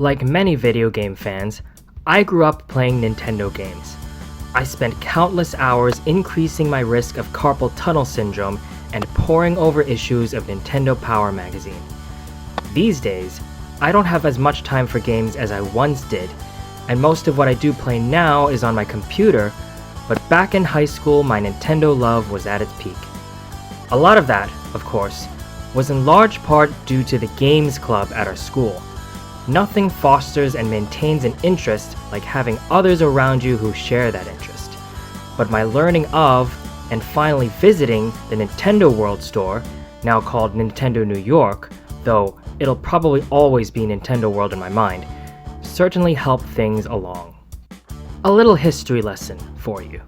Like many video game fans, I grew up playing Nintendo games. I spent countless hours increasing my risk of carpal tunnel syndrome and poring over issues of Nintendo Power magazine. These days, I don't have as much time for games as I once did, and most of what I do play now is on my computer, but back in high school my Nintendo love was at its peak. A lot of that, of course, was in large part due to the games club at our school. Nothing fosters and maintains an interest like having others around you who share that interest. But my learning of, and finally visiting, the Nintendo World Store, now called Nintendo New York, though it'll probably always be Nintendo World in my mind, certainly helped things along. A little history lesson for you.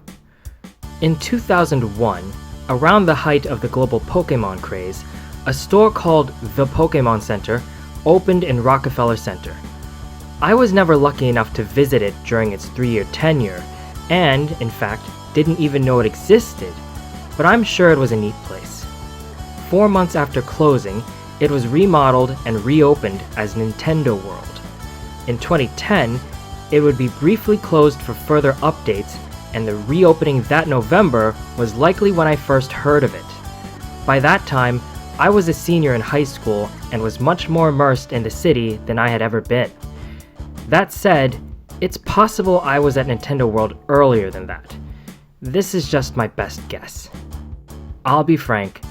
In 2001, around the height of the global Pokemon craze, a store called The Pokemon Center opened in Rockefeller Center. I was never lucky enough to visit it during its 3-year tenure, and, in fact, didn't even know it existed, but I'm sure it was a neat place. 4 months after closing, it was remodeled and reopened as Nintendo World. In 2010, it would be briefly closed for further updates, and the reopening that November was likely when I first heard of it. By that time, I was a senior in high school and was much more immersed in the city than I had ever been. That said, it's possible I was at Nintendo World earlier than that. This is just my best guess. I'll be frank,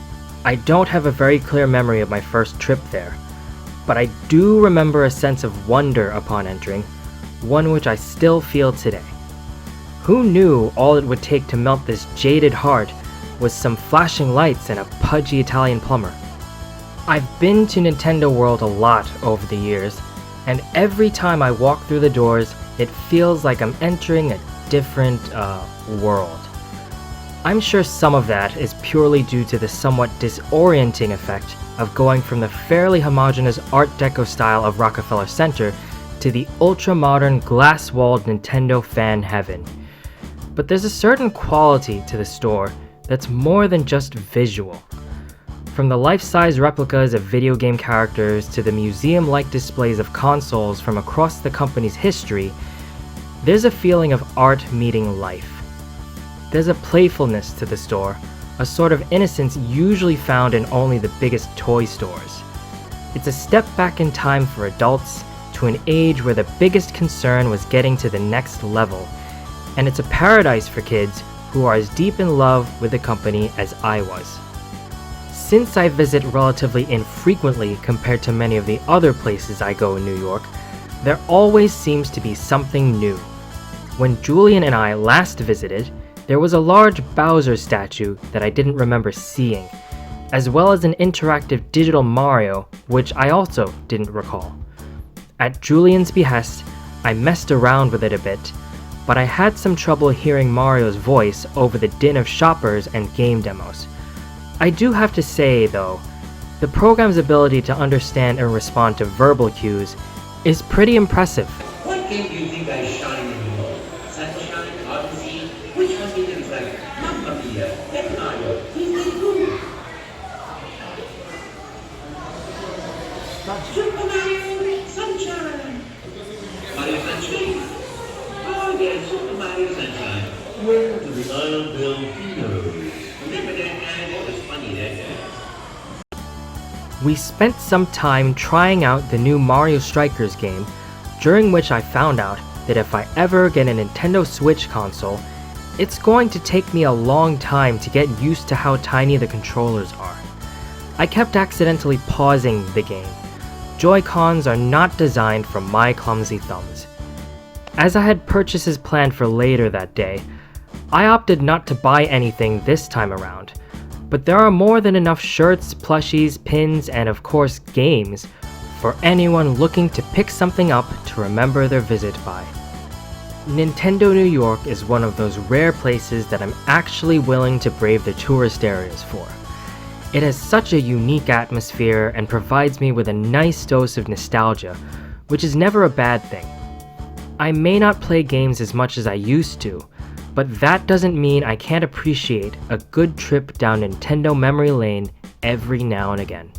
I don't have a very clear memory of my first trip there, but I do remember a sense of wonder upon entering, one which I still feel today. Who knew all it would take to melt this jaded heart was some flashing lights and a pudgy Italian plumber? I've been to Nintendo World a lot over the years, and every time I walk through the doors, it feels like I'm entering a different, world. I'm sure some of that is purely due to the somewhat disorienting effect of going from the fairly homogeneous Art Deco style of Rockefeller Center to the ultra-modern glass-walled Nintendo fan heaven. But there's a certain quality to the store that's more than just visual. From the life-size replicas of video game characters to the museum-like displays of consoles from across the company's history, there's a feeling of art meeting life. There's a playfulness to the store, a sort of innocence usually found in only the biggest toy stores. It's a step back in time for adults to an age where the biggest concern was getting to the next level, and it's a paradise for kids who are as deep in love with the company as I was. Since I visit relatively infrequently compared to many of the other places I go in New York, there always seems to be something new. When Julian and I last visited, there was a large Bowser statue that I didn't remember seeing, as well as an interactive digital Mario, which I also didn't recall. At Julian's behest, I messed around with it a bit, but I had some trouble hearing Mario's voice over the din of shoppers and game demos. I do have to say, though, the program's ability to understand and respond to verbal cues is pretty impressive. What game do you think I shine in the most? Sunshine, Odyssey? Which one do you think is like Mamma Mia, Pet Mario, Super Mario Sunshine! Mario Sunshine? Oh yes, Super Mario Sunshine. Where to the Isle of Delfino? Remember that guy? That was funny, that guy. We spent some time trying out the new Mario Strikers game, during which I found out that if I ever get a Nintendo Switch console, it's going to take me a long time to get used to how tiny the controllers are. I kept accidentally pausing the game. Joy-Cons are not designed for my clumsy thumbs. As I had purchases planned for later that day, I opted not to buy anything this time around, but there are more than enough shirts, plushies, pins, and of course games for anyone looking to pick something up to remember their visit by. Nintendo New York is one of those rare places that I'm actually willing to brave the tourist areas for. It has such a unique atmosphere and provides me with a nice dose of nostalgia, which is never a bad thing. I may not play games as much as I used to, but that doesn't mean I can't appreciate a good trip down Nintendo memory lane every now and again.